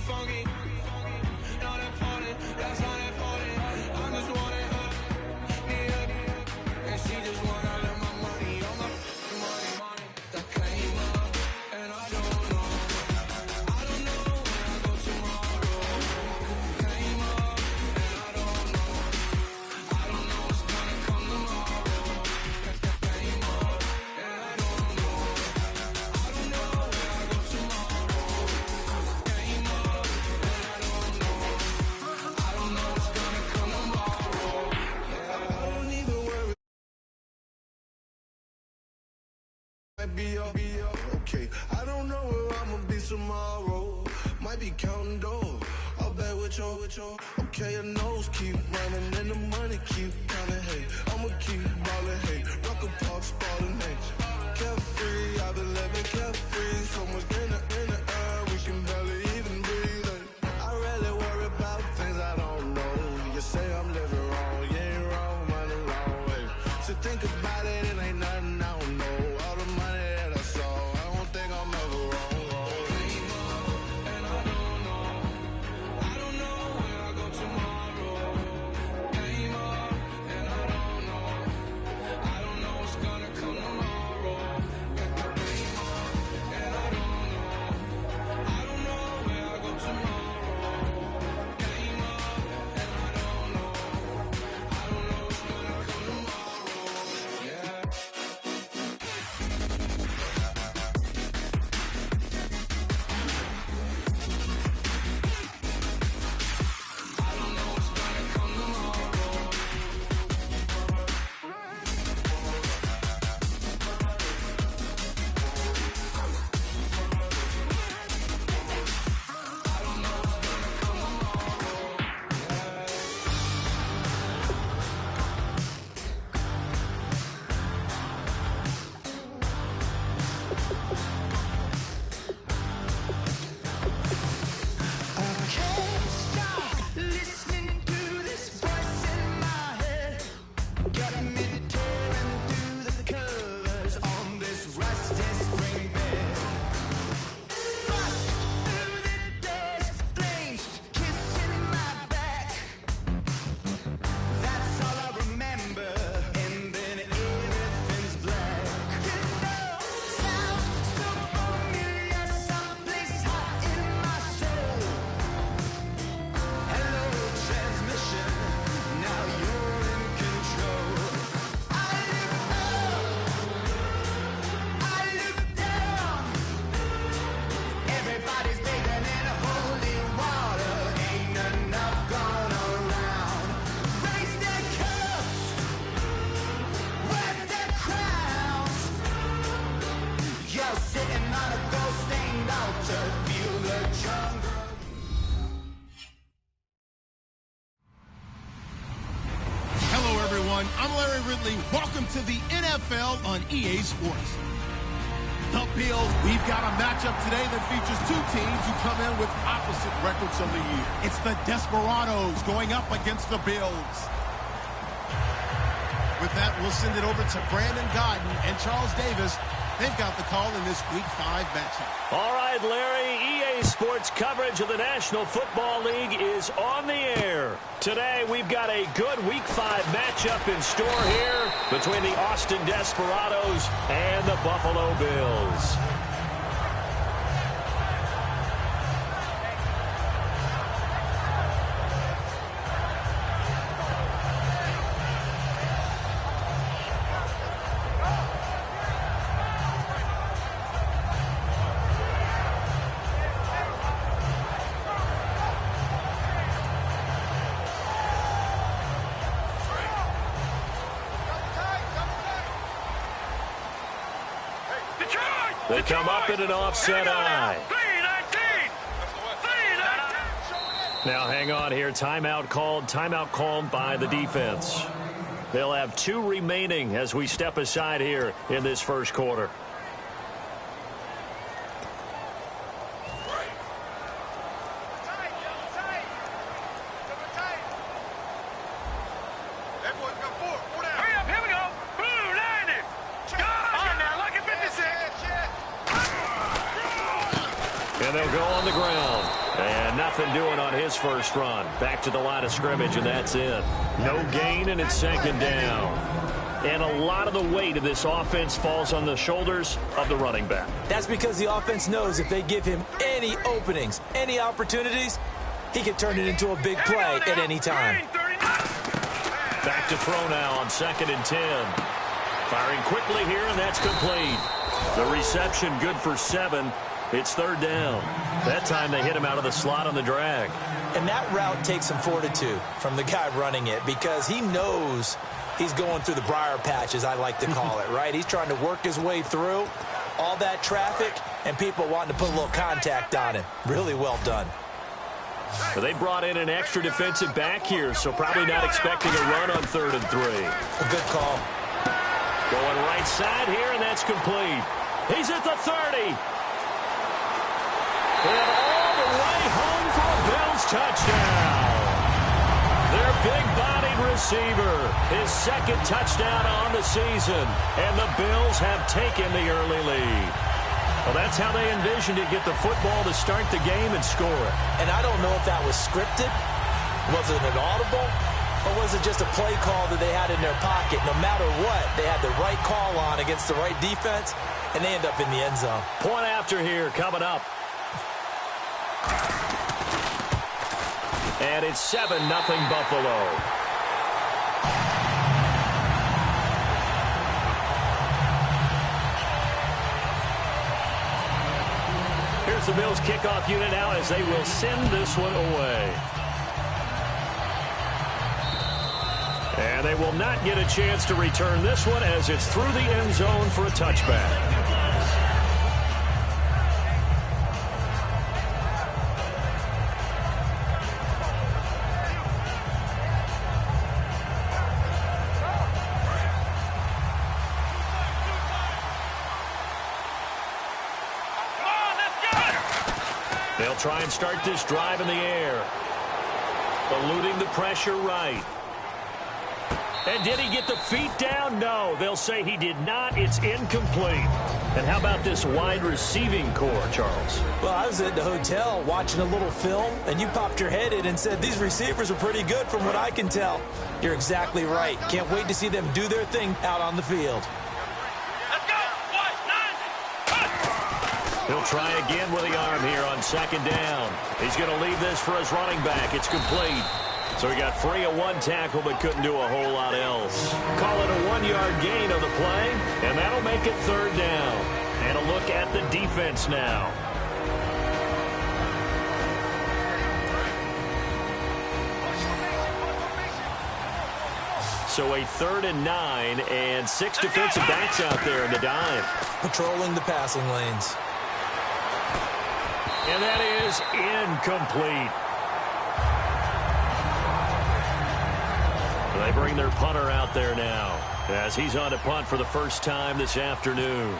funky. Not important, that's not important. I just want it up, need it. And she just want all of my money, all my money. That came up, and I don't know where I go tomorrow. Came up, and I don't know what's gonna come tomorrow. Came up, and I don't know where I go tomorrow. Came up, and I don't know what's gonna come tomorrow. Yeah, I don't even worry. Might be okay. I don't know where I'ma be tomorrow. Might be counting doors. I'll bet with your. Okay, your nose keep running and the money keep coming. Hey, I'ma keep ballin'. Hey, rock a park, spallin'. Hey, carefree. I've been living carefree. So much in the air, we can barely even breathe. Hey, I really worry about things I don't know. You say I'm living wrong, you ain't wrong, money long way. So think about it, it ain't nothing I don't know. All the money that I saw, I don't think I'm ever wrong. Came up, and I don't know where I go tomorrow. Came up, and I don't know what's gonna come tomorrow. Came up, and I don't know where I go tomorrow. Came up, and I don't know what's gonna come tomorrow. Yeah. Hello, everyone. I'm Larry Ridley. Welcome to the NFL on EA Sports. The Bills, we've got a matchup today that features two teams who come in with opposite records of the year. It's the Desperados going up against the Bills. With that, we'll send it over to Brandon Godden and Charles Davis. They've got the call in this Week 5 matchup. All right, Larry, EA Sports coverage of the National Football League is on the air. Today, we've got a good Week 5 matchup in store here between the Austin Desperados and the Buffalo Bills. They come up in an offset eye. Now hang on here. Timeout called by the defense. They'll have 2 remaining as we step aside here in this first quarter. And they'll go on the ground. And nothing doing on his first run. Back to the line of scrimmage, and that's it. No gain, and it's second down. And a lot of the weight of this offense falls on the shoulders of the running back. That's because the offense knows if they give him any openings, any opportunities, he can turn it into a big play at any time. Back to throw now on 2nd and 10. Firing quickly here, and that's complete. The reception good for 7. It's 3rd down. That time they hit him out of the slot on the drag. And that route takes some fortitude from the guy running it because he knows he's going through the briar patch, as I like to call it, right? He's trying to work his way through all that traffic and people wanting to put a little contact on him. Really well done. Well, they brought in an extra defensive back here, so probably not expecting a run on 3rd and 3. A good call. Going right side here, and that's complete. He's at the 30. And all the way home for a Bills touchdown. Their big-bodied receiver, his 2nd touchdown on the season. And the Bills have taken the early lead. Well, that's how they envisioned it, get the football to start the game and score it. And I don't know if that was scripted. Was it an audible? Or was it just a play call that they had in their pocket? No matter what, they had the right call on against the right defense, and they end up in the end zone. Point after here coming up. And it's 7-0 Buffalo. Here's the Bills kickoff unit now as they will send this one away. And they will not get a chance to return this one as it's through the end zone for a touchback. They'll try and start this drive in the air. Eluding the pressure right. And did he get the feet down? No. They'll say he did not. It's incomplete. And how about this wide receiving core, Charles? Well, I was at the hotel watching a little film, and you popped your head in and said, these receivers are pretty good from what I can tell. You're exactly right. Can't wait to see them do their thing out on the field. He'll try again with the arm here on 2nd down. He's going to leave this for his running back. It's complete. So he got free of 1 tackle but couldn't do a whole lot else. Call it a 1-yard gain on the play, and that'll make it 3rd down. And a look at the defense now. So a 3rd and 9 and 6 defensive backs out there in the dive. Patrolling the passing lanes. And that is incomplete. They bring their punter out there now as he's on to punt for the first time this afternoon.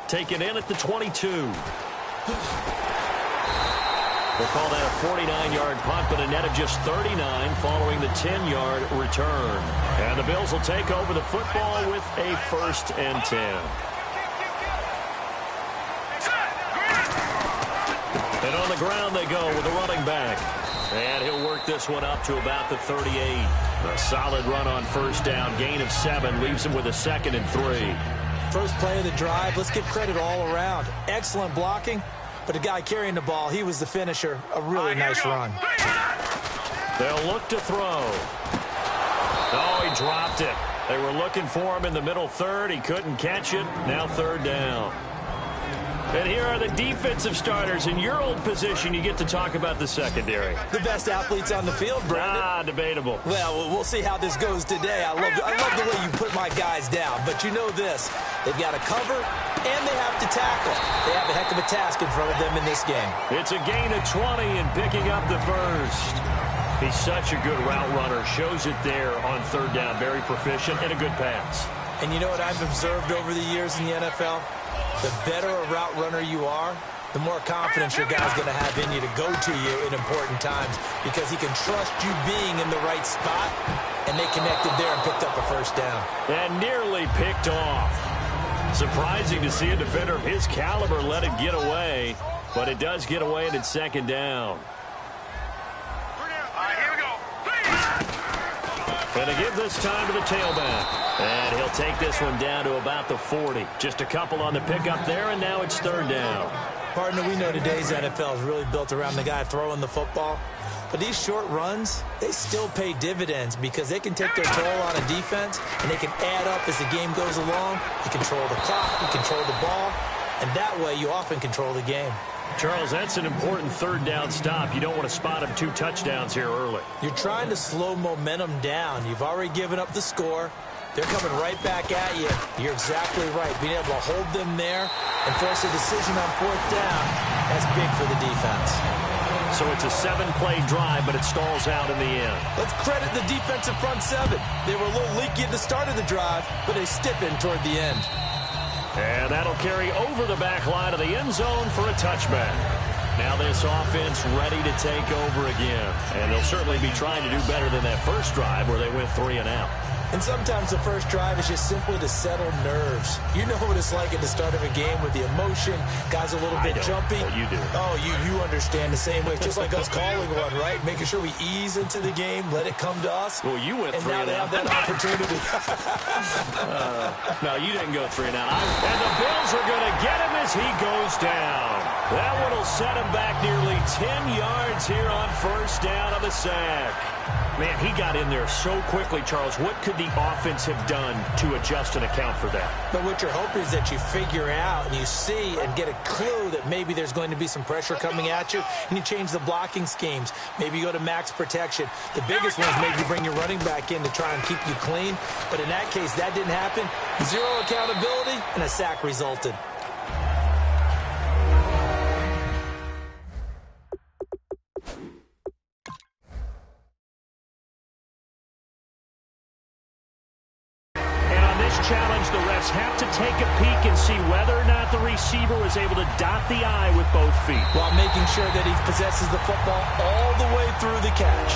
Taken in at the 22. We'll call that a 49-yard punt, but a net of just 39 following the 10-yard return. And the Bills will take over the football with a 1st and 10. And on the ground they go with the running back. And he'll work this one up to about the 38. A solid run on 1st down. Gain of 7 leaves him with a 2nd and 3. First play of the drive. Let's give credit all around. Excellent blocking. But the guy carrying the ball, he was the finisher. A really nice run. They'll look to throw. Oh, he dropped it. They were looking for him in the middle 3rd. He couldn't catch it. Now 3rd down. And here are the defensive starters. In your old position, you get to talk about the secondary. The best athletes on the field, Brandon. Debatable. Well, we'll see how this goes today. I love the way you put my guys down. But you know this. They've got to cover, and they have to tackle. They have a heck of a task in front of them in this game. It's a gain of 20 and picking up the 1st. He's such a good route runner. Shows it there on 3rd down. Very proficient and a good pass. And you know what I've observed over the years in the NFL? The better a route runner you are, the more confidence your guy's going to have in you to go to you in important times because he can trust you being in the right spot, and they connected there and picked up a first down. And nearly picked off. Surprising to see a defender of his caliber let it get away, but it does get away and it's second down. And they give this time to the tailback. And he'll take this one down to about the 40. Just a couple on the pickup there, and now it's third down. Partner, we know today's NFL is really built around the guy throwing the football. But these short runs, they still pay dividends because they can take their toll on a defense, and they can add up as the game goes along. You control the clock, you control the ball, and that way you often control the game. Charles, that's an important third down stop. You don't want to spot him 2 touchdowns here early. You're trying to slow momentum down. You've already given up the score. They're coming right back at you. You're exactly right. Being able to hold them there and force a decision on 4th down, that's big for the defense. So it's a 7-play drive, but it stalls out in the end. Let's credit the defensive front 7. They were a little leaky at the start of the drive, but they stiffened toward the end. And that'll carry over the back line of the end zone for a touchback. Now this offense ready to take over again. And they'll certainly be trying to do better than that first drive where they went 3 and out. And sometimes the first drive is just simply to settle nerves. You know what it's like at the start of a game with the emotion. Guys a little bit jumpy. But you do. Oh, you understand the same way. Just like us calling one, right? Making sure we ease into the game, let it come to us. Well, you went 3 and now they have that opportunity. No, you didn't go 3 and out. And the Bills are going to get him as he goes down. That one will set him back nearly 10 yards here on first down on the sack. Man, he got in there so quickly, Charles. What could the offense have done to adjust and account for that? But what you're hoping is that you figure out and you see and get a clue that maybe there's going to be some pressure coming at you, and you change the blocking schemes. Maybe you go to max protection. The biggest one is maybe you bring your running back in to try and keep you clean. But in that case, that didn't happen. 0 accountability, and a sack resulted. Challenge, the refs have to take a peek and see whether or not the receiver was able to dot the I with both feet, while making sure that he possesses the football all the way through the catch.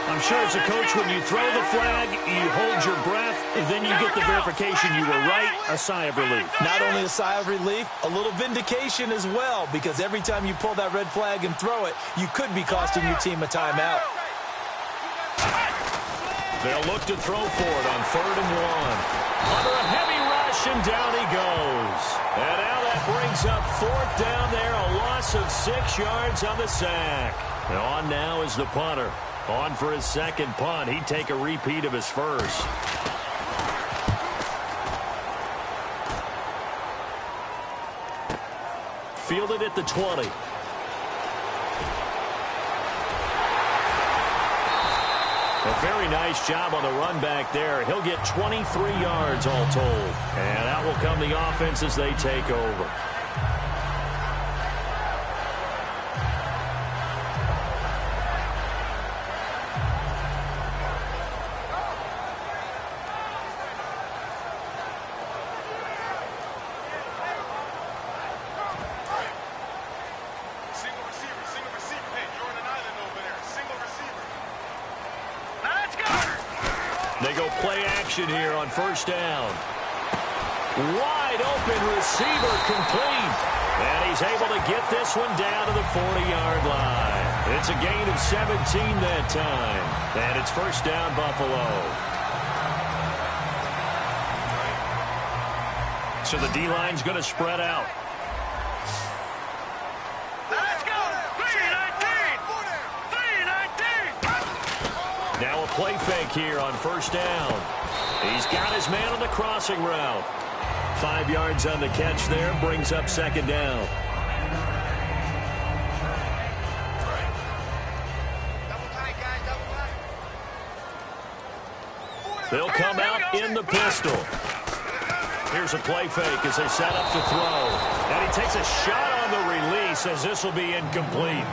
I'm sure as a coach, when you throw the flag, you hold your breath, and then you get the verification you were right, a sigh of relief. Not only a sigh of relief, a little vindication as well, because every time you pull that red flag and throw it, you could be costing your team a timeout. They'll look to throw for it on 3rd and 1. Under a heavy rush, and down he goes. And now that brings up 4th down there, a loss of 6 yards on the sack. And on now is the punter. On for his second punt. He'd take a repeat of his first. Fielded at the 20. A very nice job on the run back there. He'll get 23 yards all told. And out will come the offense as they take over. They go play action here on first down. Wide open receiver complete. And he's able to get this one down to the 40-yard line. It's a gain of 17 that time. And it's first down, Buffalo. So the D-line's going to spread out. Now a play fake here on first down. He's got his man on the crossing route. 5 yards on the catch there, brings up second down. They'll come out in the pistol. Here's a play fake as they set up to throw. And he takes a shot on the release as this will be incomplete.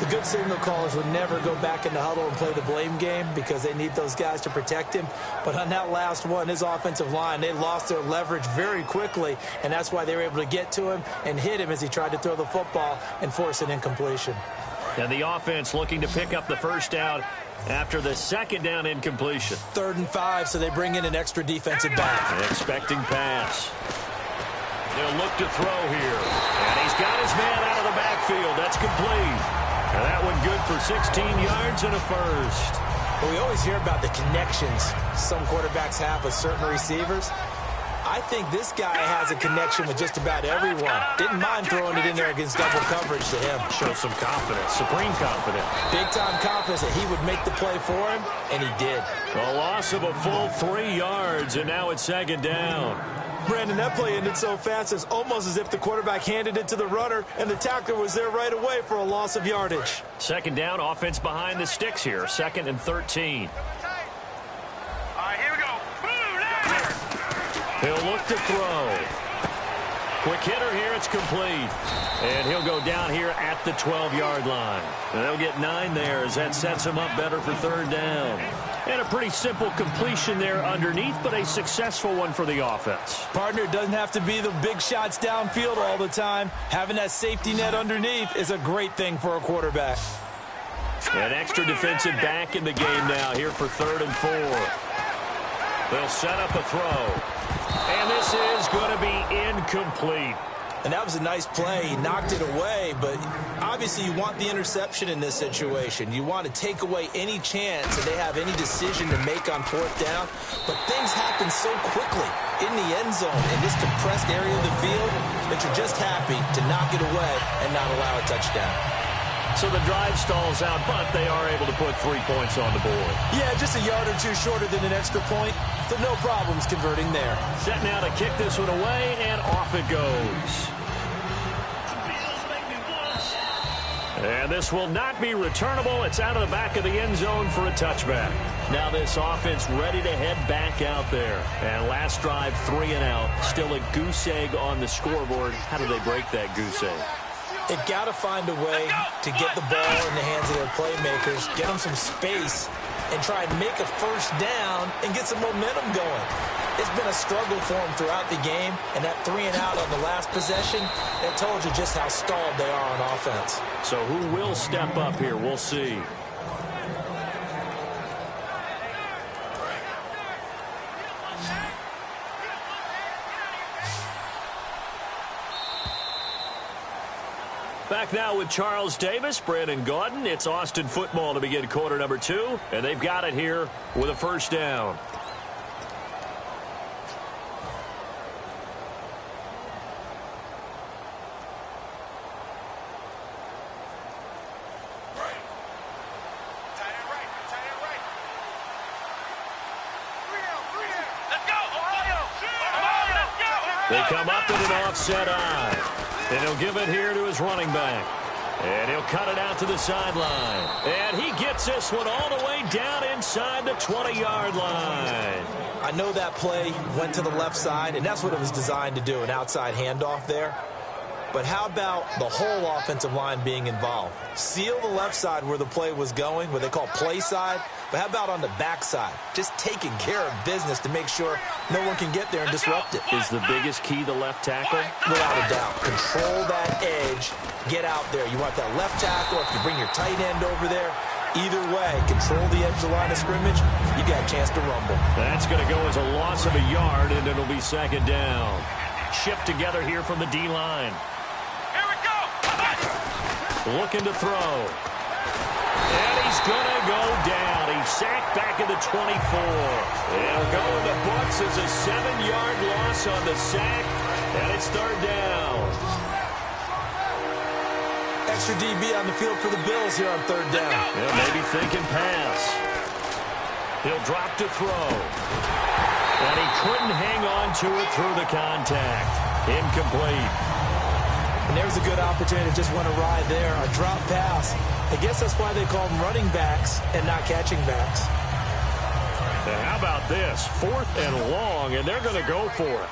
The good signal callers would never go back in the huddle and play the blame game because they need those guys to protect him. But on that last one, his offensive line, they lost their leverage very quickly, and that's why they were able to get to him and hit him as he tried to throw the football and force an incompletion. And the offense looking to pick up the first down after the second down incompletion. 3rd and 5, so they bring in an extra defensive back. An expecting pass. They'll look to throw here. And he's got his man out of the backfield. That's complete. And that one good for 16 yards and a first. Well, we always hear about the connections some quarterbacks have with certain receivers. I think this guy has a connection with just about everyone. Didn't mind throwing it in there against double coverage to him. Show some confidence, supreme confidence. Big-time confidence that he would make the play for him, and he did. A loss of a full 3 yards, and now it's 2nd down. Brandon, that play ended so fast, it's almost as if the quarterback handed it to the runner, and the tackler was there right away for a loss of yardage. 2nd down, offense behind the sticks here, 2nd and 13. He'll look to throw. Quick hitter here, it's complete. And he'll go down here at the 12-yard line. And they'll get 9 there as that sets him up better for 3rd down. And a pretty simple completion there underneath, but a successful one for the offense. Partner, doesn't have to be the big shots downfield all the time. Having that safety net underneath is a great thing for a quarterback. An extra defensive back in the game now here for 3rd and 4. They'll set up a throw. And this is going to be incomplete. And that was a nice play. He knocked it away, but obviously you want the interception in this situation. You want to take away any chance that they have any decision to make on 4th down. But things happen so quickly in the end zone in this compressed area of the field that you're just happy to knock it away and not allow a touchdown. So the drive stalls out, but they are able to put 3 points on the board. Yeah, just a yard or two shorter than an extra point, so no problems converting there. Set now to kick this one away, and off it goes. And this will not be returnable. It's out of the back of the end zone for a touchback. Now this offense ready to head back out there. And last drive, 3 and out. Still a goose egg on the scoreboard. How do they break that goose egg? They've got to find a way to get the ball in the hands of their playmakers, get them some space, and try and make a first down and get some momentum going. It's been a struggle for them throughout the game, and that 3 and out on the last possession, that told you just how stalled they are on offense. So who will step up here? We'll see. Back now with Charles Davis, Brandon Gaudin. It's Austin football to begin quarter number 2, and they've got it here with a first down. They come up with an offset eye. And he'll give it here to his running back. And he'll cut it out to the sideline. And he gets this one all the way down inside the 20-yard line. I know that play went to the left side, and that's what it was designed to do, an outside handoff there. But how about the whole offensive line being involved? Seal the left side where the play was going, what they call play side. But how about on the back side? Just taking care of business to make sure no one can get there and disrupt it. Is the biggest key the left tackle? Without a doubt. Control that edge. Get out there. You want that left tackle. If you bring your tight end over there, either way, control the edge of the line of scrimmage, you got a chance to rumble. That's going to go as a loss of a yard, and it'll be 2nd down. Shift together here from the D-line. Looking to throw. And he's going to go down. He's sacked back at the 24. It'll go in the books as a 7-yard loss on the sack. And it's 3rd down. Extra DB on the field for the Bills here on 3rd down. Yeah, maybe thinking pass. He'll drop to throw. And he couldn't hang on to it through the contact. Incomplete. And there's a good opportunity to just want to ride there. A drop pass. I guess that's why they call them running backs and not catching backs. And how about this? 4th and long, and they're going to go for it.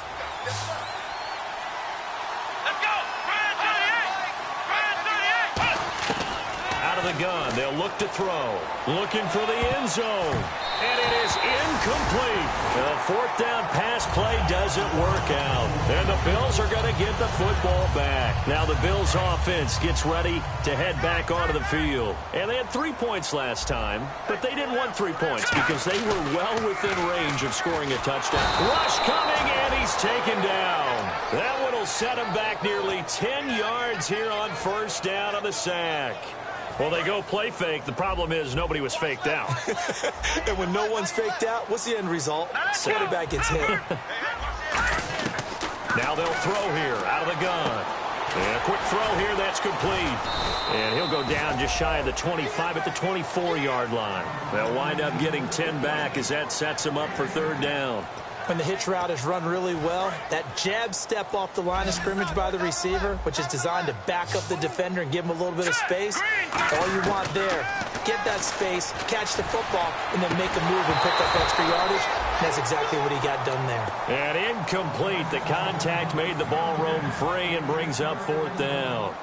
Out of out of the gun. They'll look to throw. Looking for the end zone. And it is incomplete. The fourth down pass play doesn't work out. And the Bills are going to get the football back. Now the Bills offense gets ready to head back onto the field. And they had 3 points last time, but they didn't want 3 points because they were well within range of scoring a touchdown. Rush coming, and he's taken down. That one will set him back nearly 10 yards here on first down on the sack. Well, they go play fake. The problem is nobody was faked out. And when no one's faked out, what's the end result? Quarterback gets hit. Now they'll throw here out of the gun. And a quick throw here, that's complete. And he'll go down just shy of the 25 at the 24-yard line. They'll wind up getting 10 back as that sets them up for third down. When the hitch route is run really well, that jab step off the line of scrimmage by the receiver, which is designed to back up the defender and give him a little bit of space, all you want there, get that space, catch the football, and then make a move and pick up extra yardage. And that's exactly what he got done there. And incomplete. The contact made the ball roam free and brings up fourth down.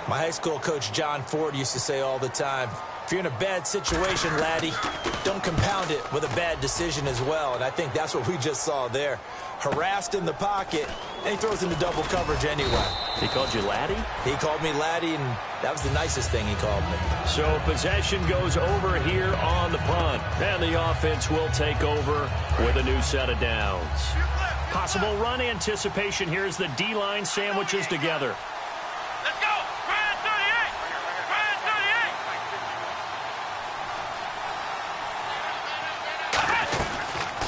My high school coach, John Ford, used to say all the time, if you're in a bad situation, laddie, don't compound it with a bad decision as well. And I think that's what we just saw there. Harassed in the pocket, and he throws into double coverage anyway. He called you laddie? He called me laddie, and that was the nicest thing he called me. So possession goes over here on the punt. And the offense will take over with a new set of downs. Possible run anticipation here as the D-line sandwiches together.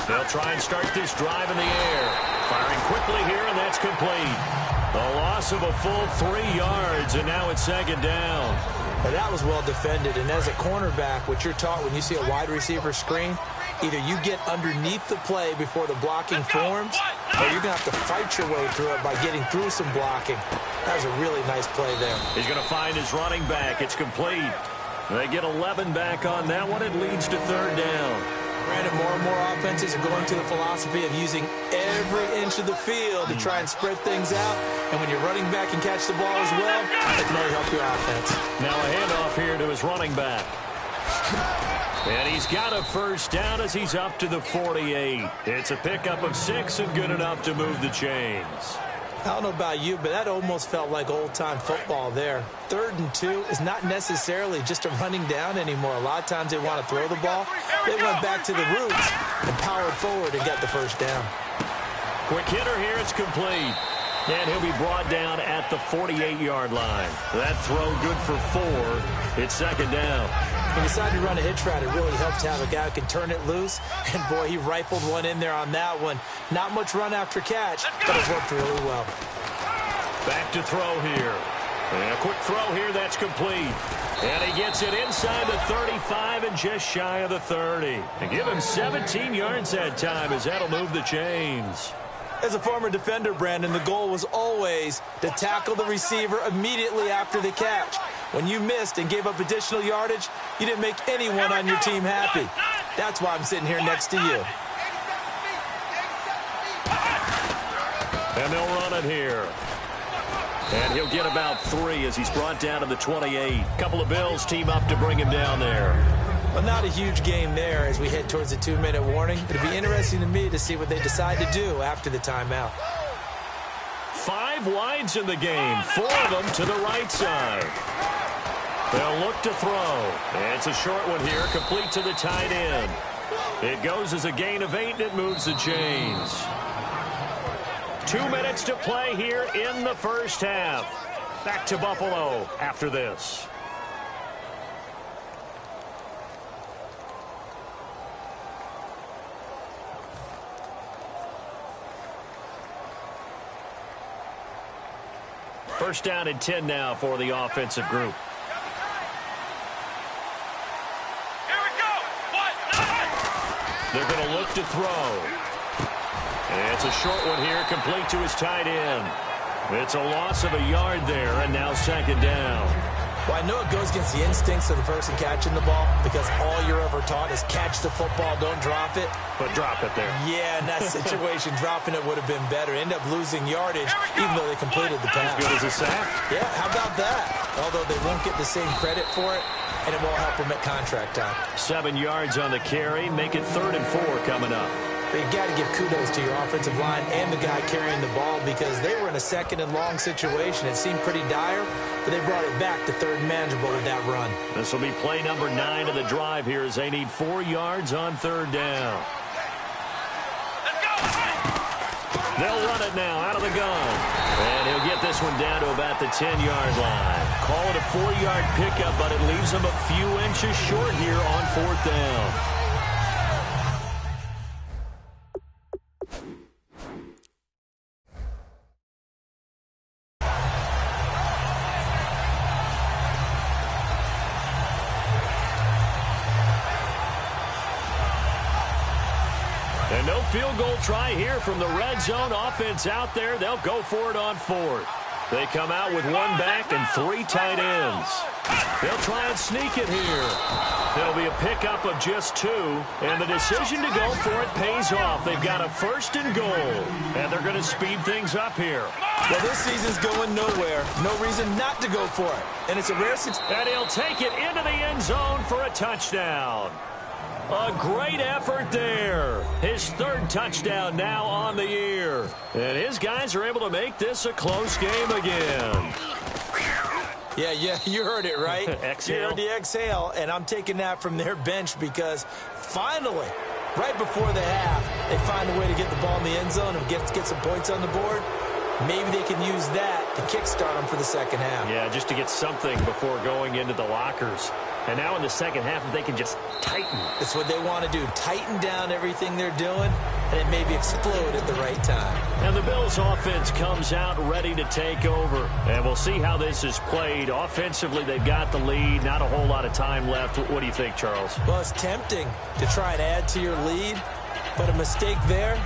They'll try and start this drive in the air. Firing quickly here, and that's complete. A loss of a full 3 yards, and now it's second down. Well, that was well defended, and as a cornerback, what you're taught when you see a wide receiver screen, either you get underneath the play before the blocking forms, or you're going to have to fight your way through it by getting through some blocking. That was a really nice play there. He's going to find his running back. It's complete. They get 11 back on that one. It leads to third down. Granted, more and more offenses are going to the philosophy of using every inch of the field to try and spread things out. And when you're running back and catch the ball as well, it can really help your offense. Now a handoff here to his running back. And he's got a first down as he's up to the 48. It's a pickup of 6 and good enough to move the chains. I don't know about you, but that almost felt like old-time football there. 3rd and 2 is not necessarily just a running down anymore. A lot of times they want to throw the ball. They went back to the roots and powered forward and got the first down. Quick hitter here. It's complete. And he'll be brought down at the 48-yard line. That throw good for 4. It's second down. He decided to run a hitch route. It really helps to have a guy who can turn it loose. And, boy, he rifled one in there on that one. Not much run after catch, but it worked really well. Back to throw here. And a quick throw here. That's complete. And he gets it inside the 35 and just shy of the 30. And give him 17 yards that time as that'll move the chains. As a former defender, Brandon, the goal was always to tackle the receiver immediately after the catch. When you missed and gave up additional yardage, you didn't make anyone on your team happy. That's why I'm sitting here next to you. And they'll run it here. And he'll get about 3 as he's brought down to the 28. Couple of Bills team up to bring him down there. Well, not a huge game there as we head towards the 2-minute warning. It'll be interesting to me to see what they decide to do after the timeout. 5 wides in the game, 4 of them to the right side. They'll look to throw. It's a short one here, complete to the tight end. It goes as a gain of 8, and it moves the chains. 2 minutes to play here in the first half. Back to Buffalo after this. First down and 10 now for the offensive group. Here we go. They're going to look to throw. And it's a short one here, complete to his tight end. It's a loss of a yard there, and now second down. Well, I know it goes against the instincts of the person catching the ball because all you're ever taught is catch the football, don't drop it. But drop it there. Yeah, in that situation, dropping it would have been better. End up losing yardage, even though they completed the pass. As good as a sack. Yeah, how about that? Although they won't get the same credit for it, and it won't help them at contract time. 7 yards on the carry. Make it 3rd and 4 coming up. But you got to give kudos to your offensive line and the guy carrying the ball because they were in a 2nd and long situation. It seemed pretty dire, but they brought it back to 3rd and manageable with that run. This will be play number 9 of the drive here as they need 4 yards on 3rd down. They'll run it now out of the gun. And he'll get this one down to about the 10-yard line. Call it a 4-yard pickup, but it leaves him a few inches short here on 4th down. And no field goal try here from the red zone. Offense out there. They'll go for it on 4th. They come out with 1 back and 3 tight ends. They'll try and sneak it here. It'll be a pickup of just 2. And the decision to go for it pays off. They've got a 1st and goal. And they're going to speed things up here. Well, this season's going nowhere. No reason not to go for it. And it's a rare success. And he'll take it into the end zone for a touchdown. A great effort there. His 3rd touchdown now on the year. And his guys are able to make this a close game again. Yeah, you heard it, right? Exhale. You heard the exhale, and I'm taking that from their bench because finally, right before the half, they find a way to get the ball in the end zone and get some points on the board. Maybe they can use that to kickstart them for the 2nd half. Yeah, just to get something before going into the lockers. And now in the 2nd half, if they can just tighten. That's what they want to do. Tighten down everything they're doing, and it maybe explode at the right time. And the Bills' offense comes out ready to take over. And we'll see how this is played. Offensively, they've got the lead. Not a whole lot of time left. What do you think, Charles? Well, it's tempting to try and add to your lead, but a mistake there,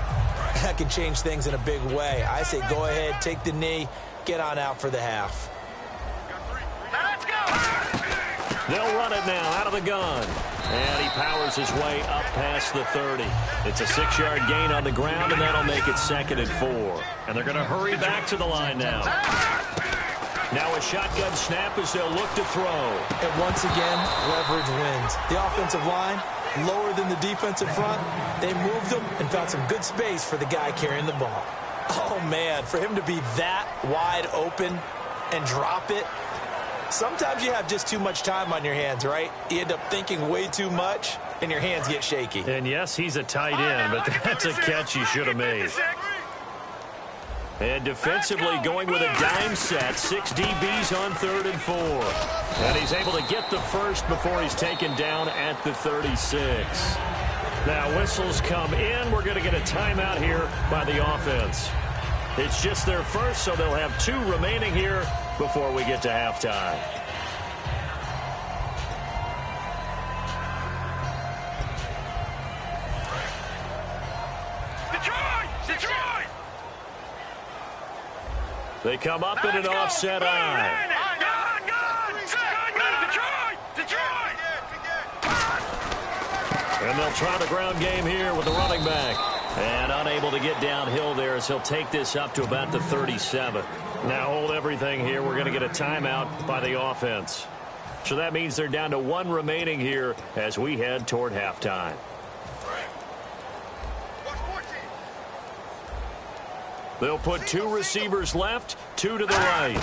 that could change things in a big way. I say go ahead, take the knee, get on out for the half. Let's go! They'll run it now out of the gun. And he powers his way up past the 30. It's a 6-yard gain on the ground, and that'll make it 2nd and 4. And they're going to hurry back to the line now. Now a shotgun snap as they'll look to throw. And once again, leverage wins. The offensive line, lower than the defensive front, they moved them and found some good space for the guy carrying the ball. Oh, man, for him to be that wide open and drop it. Sometimes you have just too much time on your hands, right? You end up thinking way too much, and your hands get shaky. And yes, he's a tight end, but that's a catch he should have made. And defensively going with a dime set, 6 DBs on 3rd and 4. And he's able to get the first before he's taken down at the 36. Now whistles come in. We're going to get a timeout here by the offense. It's just their first, so they'll have 2 remaining here before we get to halftime. Detroit! They come up in an offset eye. And they'll try the ground game here with the running back. And unable to get downhill there as he'll take this up to about the 37. Now hold everything here. We're going to get a timeout by the offense. So that means they're down to 1 remaining here as we head toward halftime. They'll put 2 receivers left, 2 to the right.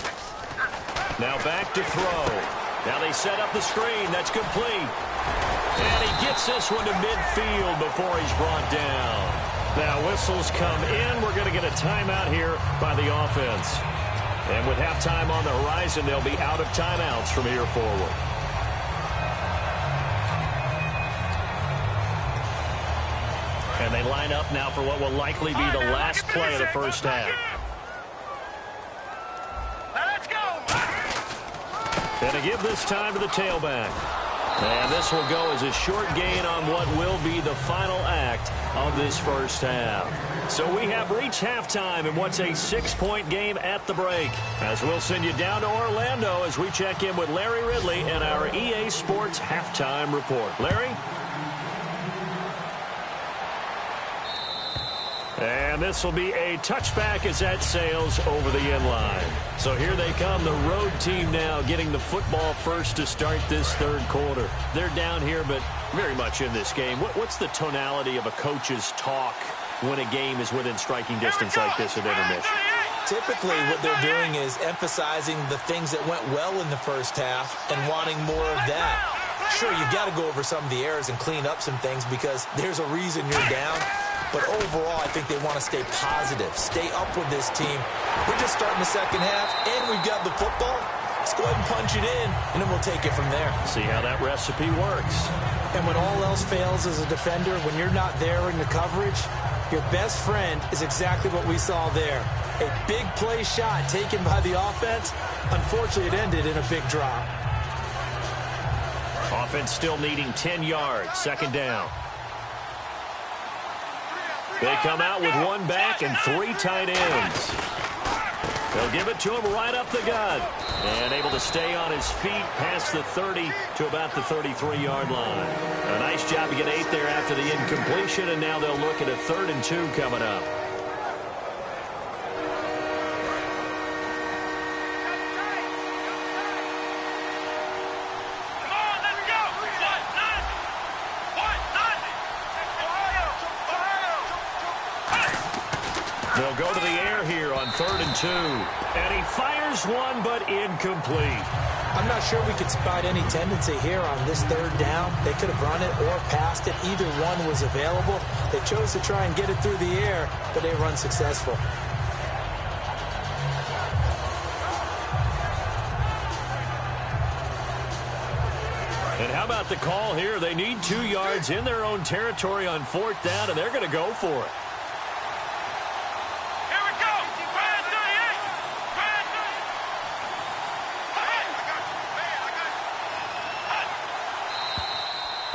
Now back to throw. Now they set up the screen. That's complete. And he gets this one to midfield before he's brought down. Now whistles come in. We're going to get a timeout here by the offense. And with halftime on the horizon, they'll be out of timeouts from here forward. And they line up now for what will likely be the last play of the first half. Let's go! And to give this time to the tailback. And this will go as a short gain on what will be the final act of this first half. So we have reached halftime in what's a 6-point game at the break. As we'll send you down to Orlando as we check in with Larry Ridley and our EA Sports Halftime Report. Larry? And this will be a touchback as that sails over the end line. So here they come, the road team now getting the football first to start this third quarter. They're down here, but very much in this game. What's the tonality of a coach's talk when a game is within striking distance like this at intermission? Typically, what they're doing is emphasizing the things that went well in the first half and wanting more of that. Sure, you've got to go over some of the errors and clean up some things because there's a reason you're down. But overall, I think they want to stay positive, stay up with this team. We're just starting the second half, and we've got the football. Let's go ahead and punch it in, and then we'll take it from there. See how that recipe works. And when all else fails as a defender, when you're not there in the coverage, your best friend is exactly what we saw there. A big play shot taken by the offense. Unfortunately, it ended in a big drop. Offense still needing 10 yards, second down. They come out with one back and 3 tight ends. They'll give it to him right up the gut. And able to stay on his feet past the 30 to about the 33-yard line. A nice job to get 8 there after the incompletion, and now they'll look at a 3rd and 2 coming up. They'll go to the air here on 3rd and 2. And he fires one, but incomplete. I'm not sure we could spot any tendency here on this 3rd down. They could have run it or passed it. Either one was available. They chose to try and get it through the air, but they were unsuccessful. And how about the call here? They need 2 yards in their own territory on 4th down, and they're going to go for it.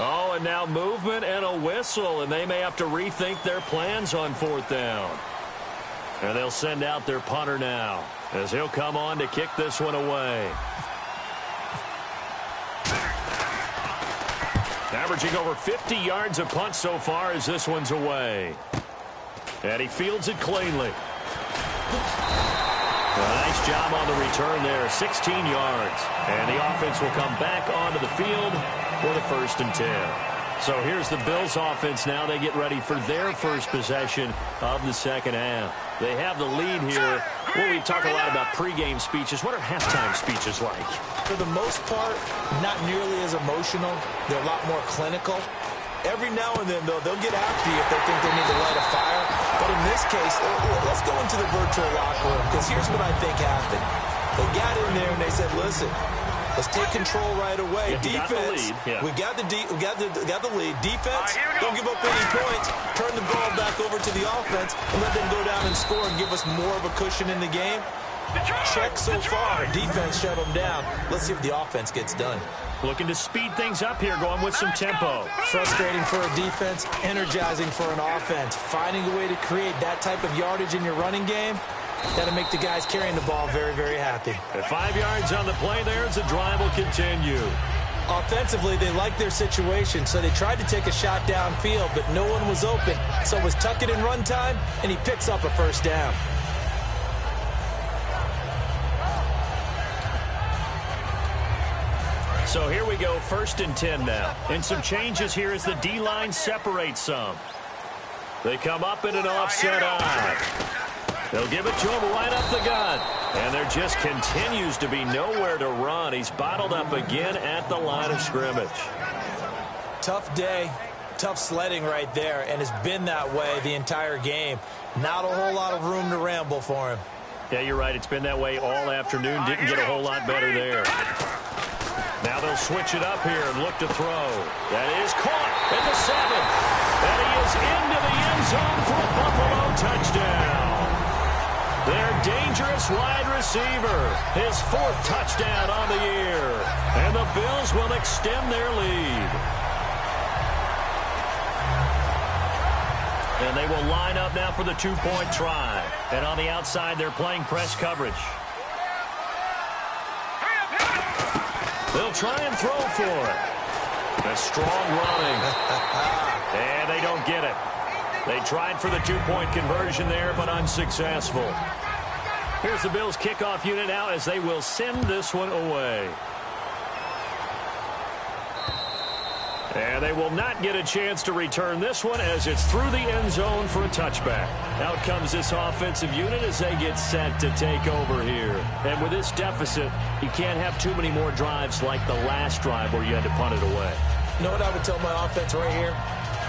Oh, and now movement and a whistle, and they may have to rethink their plans on 4th down. And they'll send out their punter now as he'll come on to kick this one away. Averaging over 50 yards a punt so far as this one's away. And he fields it cleanly. A nice job on the return there, 16 yards. And the offense will come back onto the field for the 1st and 10. So here's the Bills offense now. They get ready for their first possession of the second half. They have the lead here. Well, we talk a lot about pregame speeches. What are halftime speeches like? For the most part, not nearly as emotional. They're a lot more clinical. Every now and then, though, they'll get after you if they think they need to light a fire. But in this case, let's go into the virtual locker room, because here's what I think happened. They got in there and they said, listen, let's take control right away. Yeah, defense, we got the lead. Defense, don't give up any points. Turn the ball back over to the offense and let them go down and score and give us more of a cushion in the game. Check so far. Defense shut them down. Let's see if the offense gets done. Looking to speed things up here, going with some tempo. Frustrating for a defense, energizing for an offense. Finding a way to create that type of yardage in your running game, that'll make the guys carrying the ball very, very happy. At 5 yards on the play there as the drive will continue. Offensively, they like their situation, so they tried to take a shot downfield, but no one was open. So it was tuck it in run time, and he picks up a 1st down. So here we go, 1st and 10 now. And some changes here as the D-line separates some. They come up in an offset eye. They'll give it to him right up the gut. And there just continues to be nowhere to run. He's bottled up again at the line of scrimmage. Tough day, tough sledding right there, and it's been that way the entire game. Not a whole lot of room to ramble for him. Yeah, you're right. It's been that way all afternoon. Didn't get a whole lot better there. Now they'll switch it up here and look to throw. That is caught at the 7. And he is into the end zone for a Buffalo touchdown. Their dangerous wide receiver. His 4th touchdown on the year. And the Bills will extend their lead. And they will line up now for the two-point try. And on the outside, they're playing press coverage. They'll try and throw for it. A strong running. And they don't get it. They tried for the two-point conversion there, but unsuccessful. Here's the Bills' kickoff unit now as they will send this one away. And they will not get a chance to return this one as it's through the end zone for a touchback. Out comes this offensive unit as they get set to take over here. And with this deficit, you can't have too many more drives like the last drive where you had to punt it away. You know what I would tell my offense right here?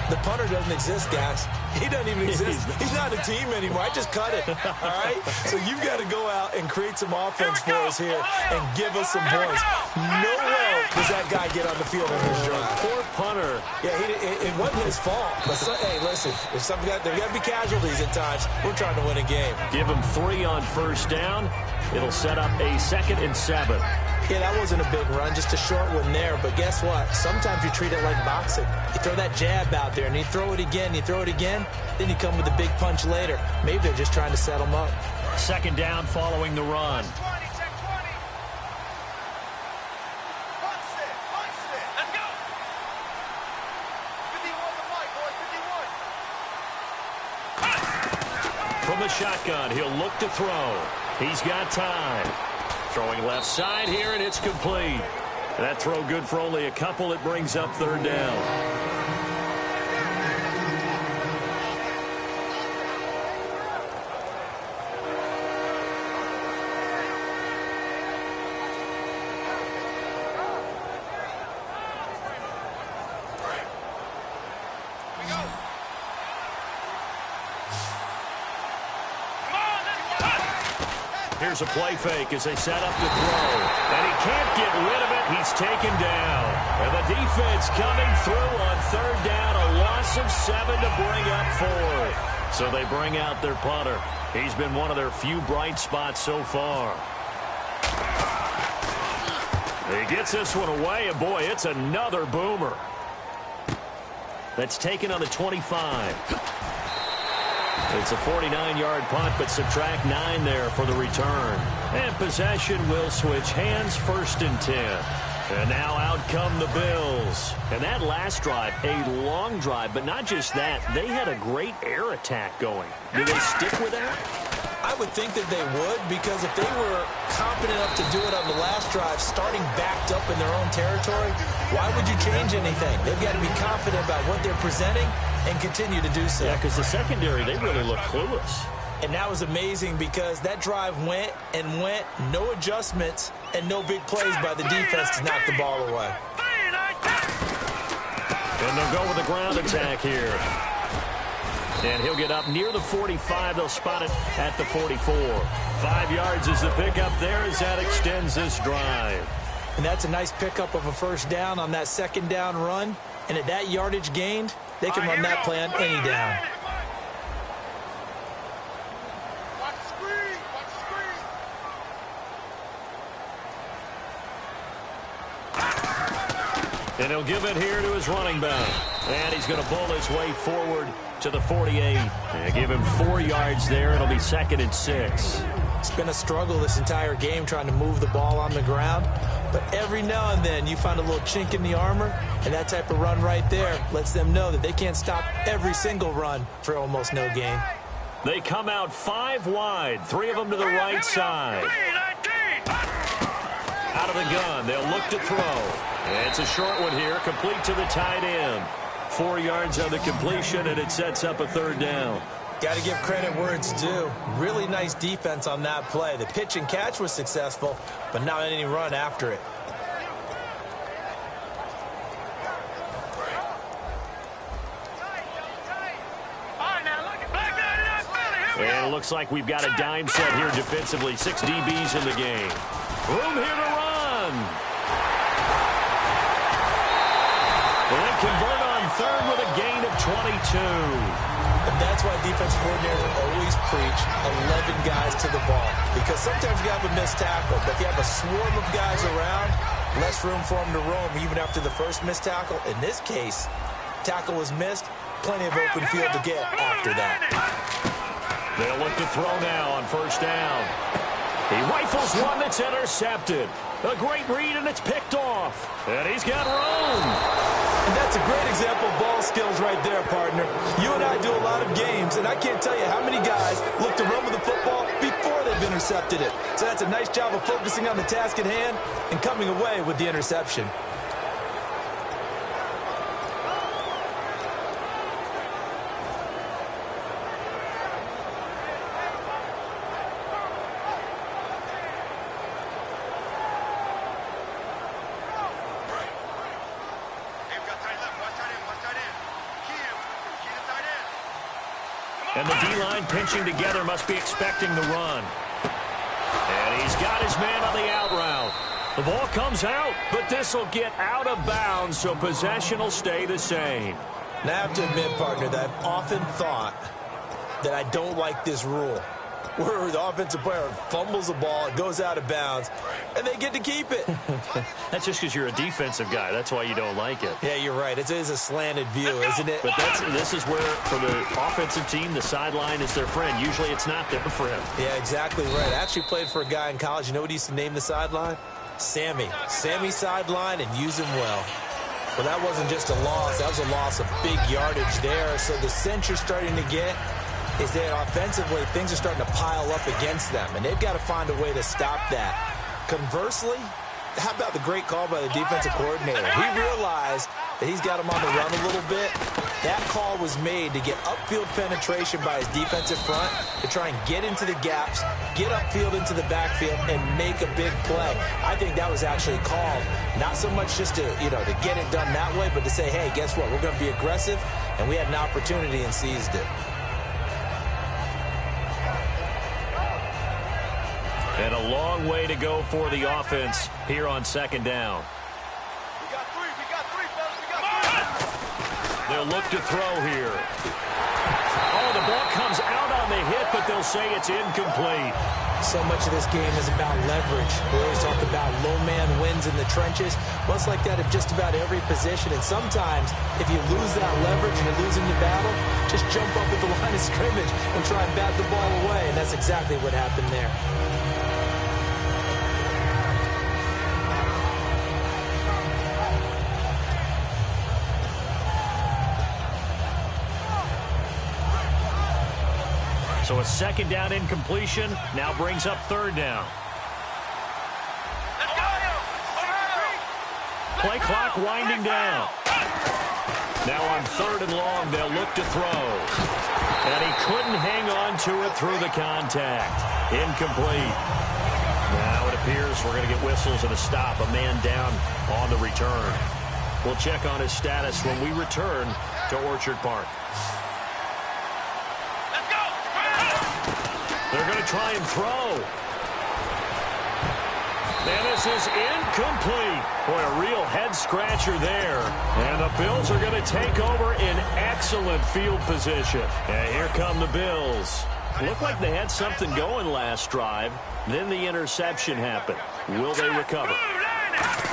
The punter doesn't exist, guys. He doesn't even exist. He's not a team anymore. I just cut it, all right? So you've got to go out and create some offense for us here and give us some points. No way does that guy get on the field on this drive. Poor punter. Yeah, it wasn't his fault. But, hey, listen, there got to be casualties at times. We're trying to win a game. Give him 3 on first down. It'll set up a 2nd and 7. Yeah, that wasn't a big run, just a short one there. But guess what? Sometimes you treat it like boxing. You throw that jab out there, and you throw it again, then you come with a big punch later. Maybe they're just trying to set them up. 2nd down following the run. From the shotgun, he'll look to throw. He's got time. Throwing left side here, and it's complete. That throw good for only a couple. It brings up 3rd down. Here's a play fake as they set up to throw. And he can't get rid of it. He's taken down. And the defense coming through on 3rd down. A loss of 7 to bring up 4th. So they bring out their punter. He's been one of their few bright spots so far. He gets this one away, and boy, it's another boomer. That's taken on the 25. It's a 49-yard punt, but subtract 9 there for the return. And possession will switch hands, 1st and 10. And now out come the Bills. And that last drive, a long drive, but not just that. They had a great air attack going. Do they stick with that? I would think that they would, because if they were confident enough to do it on the last drive, starting backed up in their own territory, why would you change anything? They've got to be confident about what they're presenting and continue to do so. Yeah, because the secondary, they really look clueless. And that was amazing because that drive went and went, no adjustments, and no big plays by the defense to knock the ball away. And they'll go with the ground attack here. And he'll get up near the 45. They'll spot it at the 44. 5 yards is the pickup there as that extends this drive. And that's a nice pickup of a 1st down on that 2nd down run. And at that yardage gained, they can run that play on any down. And he'll give it here to his running back. And he's going to pull his way forward to the 48. And give him 4 yards there. It'll be 2nd and 6. It's been a struggle this entire game trying to move the ball on the ground. But every now and then you find a little chink in the armor, and that type of run right there lets them know that they can't stop every single run for almost no gain. They come out 5 wide, 3 of them to the right side. Out of the gun, they'll look to throw. And it's a short one here, complete to the tight end. 4 yards on the completion, and it sets up a 3rd down. Got to give credit where it's due. Really nice defense on that play. The pitch and catch was successful, but not any run after it. And it looks like we've got a dime set here defensively. 6 DBs in the game. Room here to run. And they convert on 3rd with a gain of 22. And that's why defensive coordinators always preach 11 guys to the ball. Because sometimes you have a missed tackle, but if you have a swarm of guys around, less room for them to roam even after the first missed tackle. In this case, tackle was missed, plenty of open field to get after that. They'll look to throw now on first down. He rifles one that's intercepted. A great read, and it's picked off. And he's got room. And that's a great example of ball skills right there, partner. You and I do a lot of games, and I can't tell you how many guys look to run with the football before they've intercepted it. So that's a nice job of focusing on the task at hand and coming away with the interception. And the D-line pinching together must be expecting the run. And he's got his man on the out route. The ball comes out, but this will get out of bounds, so possession will stay the same. Now, I have to admit, partner, that I've often thought that I don't like this rule, where the offensive player fumbles the ball, it goes out of bounds, and they get to keep it. That's just because you're a defensive guy. That's why you don't like it. Yeah, you're right. It is a slanted view, isn't it? But this is where, for the offensive team, the sideline is their friend. Usually it's not there for him. Yeah, exactly right. I actually played for a guy in college. You know what he used to name the sideline? Sammy. Sammy sideline, and use him well. Well, that wasn't just a loss. That was a loss of big yardage there. So the sense you're starting to get is that offensively, things are starting to pile up against them, and they've got to find a way to stop that. Conversely, how about the great call by the defensive coordinator? He realized that he's got him on the run a little bit. That call was made to get upfield penetration by his defensive front to try and get into the gaps, get upfield into the backfield, and make a big play. I think that was actually called not so much just to, to get it done that way, but to say, hey, guess what? We're going to be aggressive, and we had an opportunity and seized it. And a long way to go for the offense here on second down. We got three, fellas, we got three. They'll look to throw here. Oh, the ball comes out on the hit, but they'll say it's incomplete. So much of this game is about leverage. We always talk about low man wins in the trenches. Well, it's like that at just about every position. And sometimes, if you lose that leverage and you're losing the battle, just jump up at the line of scrimmage and try and bat the ball away. And that's exactly what happened there. So a second down incompletion now brings up third down. Let's go! Play clock winding down. Now on third and long, they'll look to throw. And he couldn't hang on to it through the contact. Incomplete. Now it appears we're going to get whistles and a stop. A man down on the return. We'll check on his status when we return to Orchard Park. They're going to try and throw. And this is incomplete. Boy, a real head-scratcher there. And the Bills are going to take over in excellent field position. And here come the Bills. Looked like they had something going last drive. Then the interception happened. Will they recover?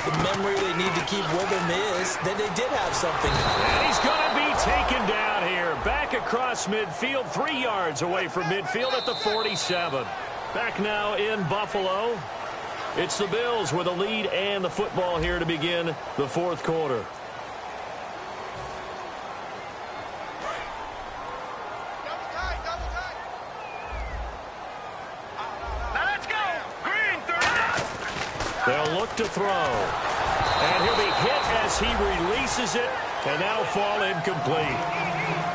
The memory they need to keep with them is that they did have something. And he's going to be taken down here. Back across midfield, 3 yards away from midfield at the 47. Back now in Buffalo. It's the Bills with a lead and the football here to begin the fourth quarter. Now let's go! Green, third. They'll look to throw. And he'll be hit as he releases it, and that'll fall incomplete.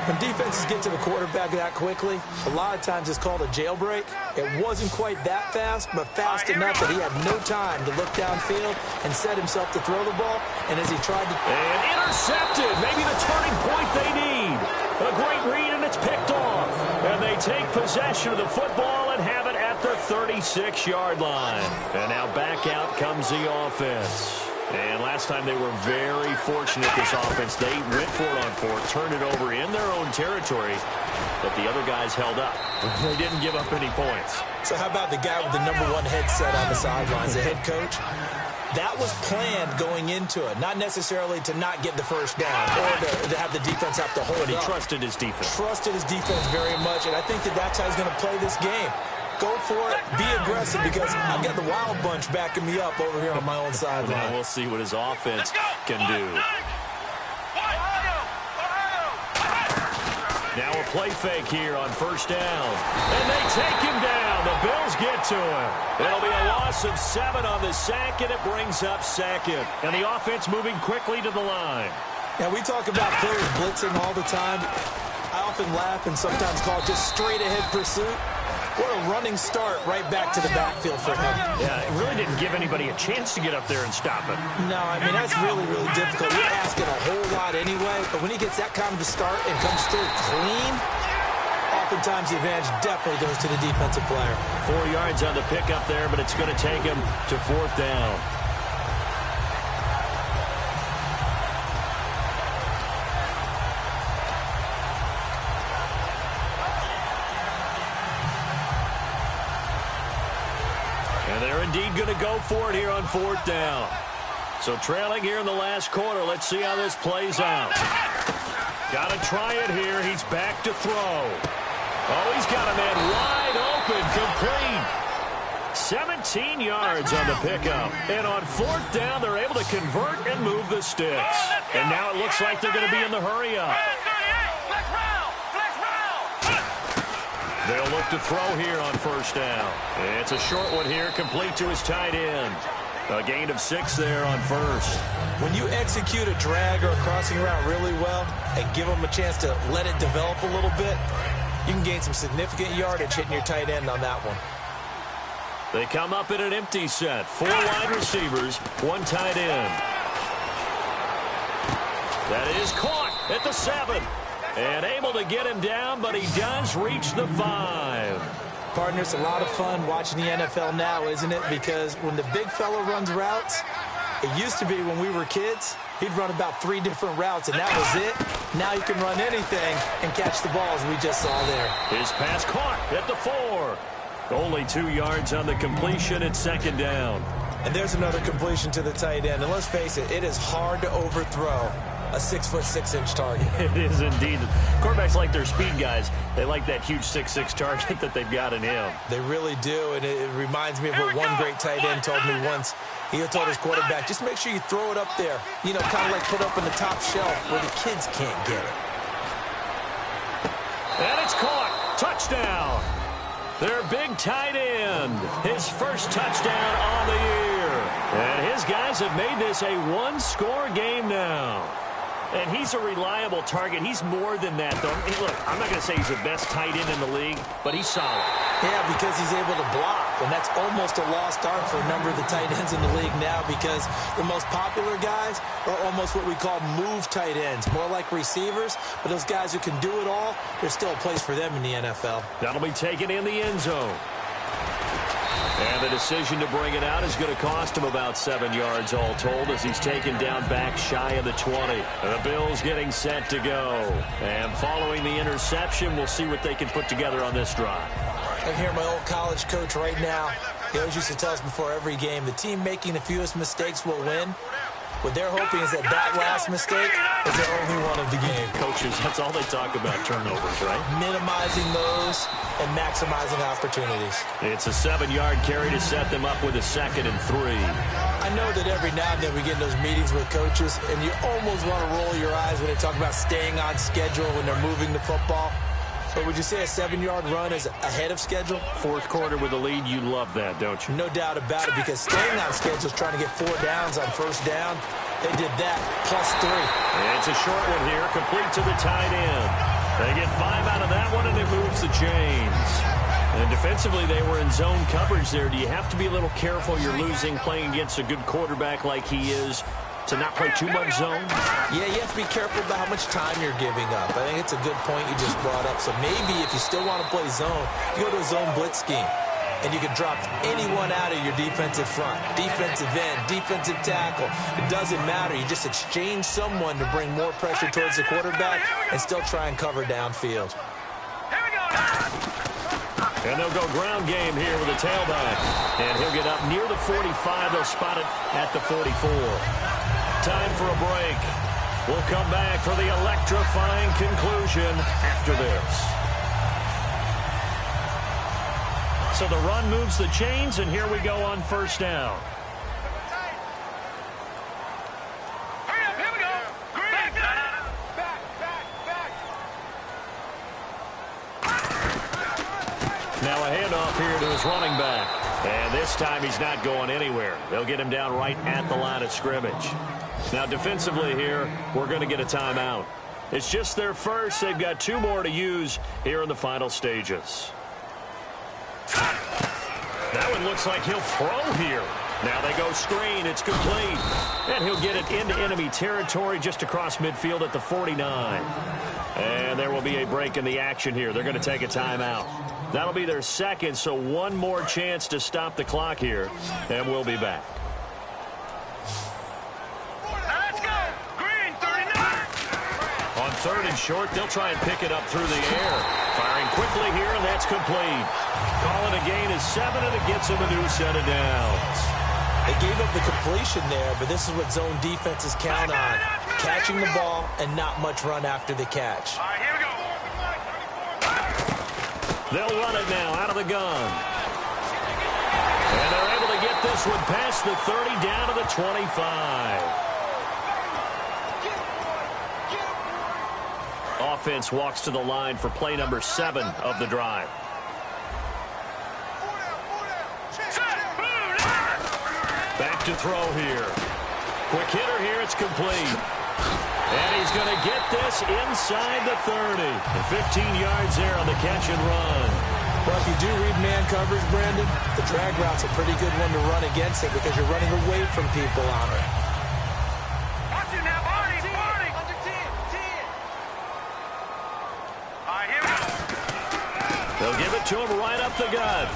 When defenses get to the quarterback that quickly, a lot of times it's called a jailbreak. It wasn't quite that fast, but fast enough that he had no time to look downfield and set himself to throw the ball. And as he tried to... And intercepted. Maybe the turning point they need. A great read, and it's picked off. And they take possession of the football and have it at the 36-yard line. And now back out comes the offense. And last time they were very fortunate, this offense. They went for it on fourth, turned it over in their own territory, but the other guys held up. They didn't give up any points. So how about the guy with the #1 headset on the sidelines, the head coach? that was planned going into it, not necessarily to not get the first down or to have the defense have to hold it. But he trusted his defense. Trusted his defense very much, and I think that's how he's going to play this game. Go for it, be aggressive, because I've got the Wild Bunch backing me up over here on my own sideline. Now we'll see what his offense can do. Now a play fake here on first down. And they take him down. The Bills get to him. It'll be a loss of 7 on the sack, and it brings up second. And the offense moving quickly to the line. Now, we talk about players blitzing all the time. I often laugh and sometimes call it just straight-ahead pursuit. What a running start right back to the backfield for him. Yeah, it really didn't give anybody a chance to get up there and stop him. No, I mean, that's really, really difficult. You're asking a whole lot anyway, but when he gets that kind of a start and comes through clean, oftentimes the advantage definitely goes to the defensive player. 4 yards on the pickup there, but it's going to take him to 4th down. And they're indeed going to go for it here on 4th down. So trailing here in the last quarter. Let's see how this plays out. Got to try it here. He's back to throw. Oh, he's got a man wide open, complete. 17 yards on the pickup. And on 4th down, they're able to convert and move the sticks. And now it looks like they're going to be in the hurry-up. They'll look to throw here on 1st down. It's a short one here, complete to his tight end. A gain of 6 there on 1st. When you execute a drag or a crossing route really well and give them a chance to let it develop a little bit, you can gain some significant yardage hitting your tight end on that one. They come up in an empty set. 4 wide receivers, 1 tight end. That is caught at the 7. And able to get him down, but he does reach the 5. Partner, it's a lot of fun watching the NFL now, isn't it? Because when the big fella runs routes, it used to be when we were kids, he'd run about 3 different routes, and that was it. Now you can run anything and catch the ball, as we just saw there. His pass caught at the 4. Only 2 yards on the completion at 2nd down. And there's another completion to the tight end. And let's face it, it is hard to overthrow a 6'6" target. It is indeed. Quarterbacks like their speed guys. They like that huge 6'6" target that they've got in him. They really do, and it reminds me of what one great tight end told me once. He told his quarterback, just make sure you throw it up there. You know, kind of like put up on the top shelf where the kids can't get it. And it's caught. Touchdown. Their big tight end. His first touchdown on the year. And his guys have made this a 1-score game now. And he's a reliable target. He's more than that, though. Hey, look, I'm not going to say he's the best tight end in the league, but he's solid. Yeah, because he's able to block, and that's almost a lost art for a number of the tight ends in the league now, because the most popular guys are almost what we call move tight ends, more like receivers, but those guys who can do it all, there's still a place for them in the NFL. That'll be taken in the end zone. And the decision to bring it out is going to cost him about 7 yards all told, as he's taken down back shy of the 20. The Bills getting set to go. And following the interception, we'll see what they can put together on this drive. I hear my old college coach right now. He always used to tell us before every game, the team making the fewest mistakes will win. What they're hoping is that last mistake is the only one of the game. Coaches, that's all they talk about, turnovers, right? Minimizing those and maximizing opportunities. It's a 7-yard carry to set them up with a 2nd and 3. I know that every now and then we get in those meetings with coaches, and you almost want to roll your eyes when they talk about staying on schedule when they're moving the football. But would you say a 7-yard run is ahead of schedule? 4th quarter with a lead, you love that, don't you? No doubt about it, because staying on schedule is trying to get 4 downs on 1st down. They did that, +3. It's a short one here, complete to the tight end. They get 5 out of that one, and it moves the chains. And defensively, they were in zone coverage there. Do you have to be a little careful? You're losing playing against a good quarterback like he is, to not play too much zone? Yeah, you have to be careful about how much time you're giving up. I think it's a good point you just brought up. So maybe if you still want to play zone, you go to a zone blitz scheme. And you can drop anyone out of your defensive front. Defensive end, defensive tackle. It doesn't matter. You just exchange someone to bring more pressure towards the quarterback and still try and cover downfield. And they'll go ground game here with a tailback. And he'll get up near the 45. They'll spot it at the 44. Time for a break. We'll come back for the electrifying conclusion after this. So the run moves the chains, and here we go on first down. Now a handoff here to his running back. And this time he's not going anywhere. They'll get him down right at the line of scrimmage. Now defensively here, we're going to get a timeout. It's just their first. They've got 2 more to use here in the final stages. That one looks like he'll throw here. Now they go screen. It's complete. And he'll get it into enemy territory just across midfield at the 49. And there will be a break in the action here. They're going to take a timeout. That'll be their second, so one more chance to stop the clock here, and we'll be back. Let's go! Green, 39! On third and short, they'll try and pick it up through the air. Firing quickly here, and that's complete. Calling a gain is 7, and it gets him a new set of downs. They gave up the completion there, but this is what zone defenses count on. Catching the ball and not much run after the catch. All right, here we go. They'll run it now out of the gun. And they're able to get this one past the 30 down to the 25. Offense walks to the line for play number 7 of the drive. Back to throw here. Quick hitter here. It's complete. And he's going to get this inside the 30. And 15 yards there on the catch and run. Well, if you do read man coverage, Brandon, the drag route's a pretty good one to run against it because you're running away from people on it. Watch it now, Barney, Barney. Under 10, 10. All right, here we go. They'll give it to him right up the gut.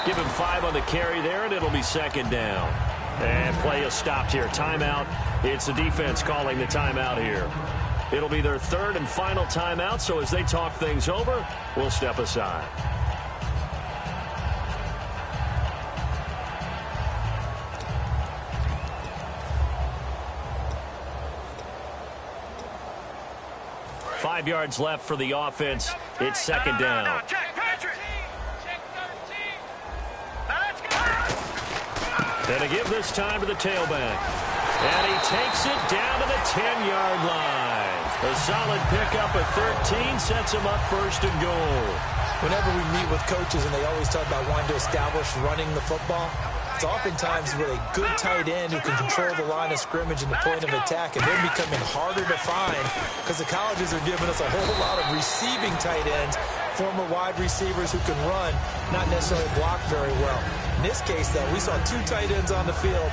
Give him 5 on the carry there, and it'll be second down. And play is stopped here. Timeout. It's the defense calling the timeout here. It'll be their third and final timeout, so as they talk things over, we'll step aside. Five yards left for the offense. It's second down. No, check, Patrick. Check 13. Now let's go. And to give this time to the tailback. And he takes it down to the 10-yard line. A solid pickup of 13 sets him up first and goal. Whenever we meet with coaches and they always talk about wanting to establish running the football, it's oftentimes with a good tight end who can control the line of scrimmage and the point of attack, and they're becoming harder to find because the colleges are giving us a whole lot of receiving tight ends, former wide receivers who can run, not necessarily block very well. In this case, though, we saw 2 tight ends on the field.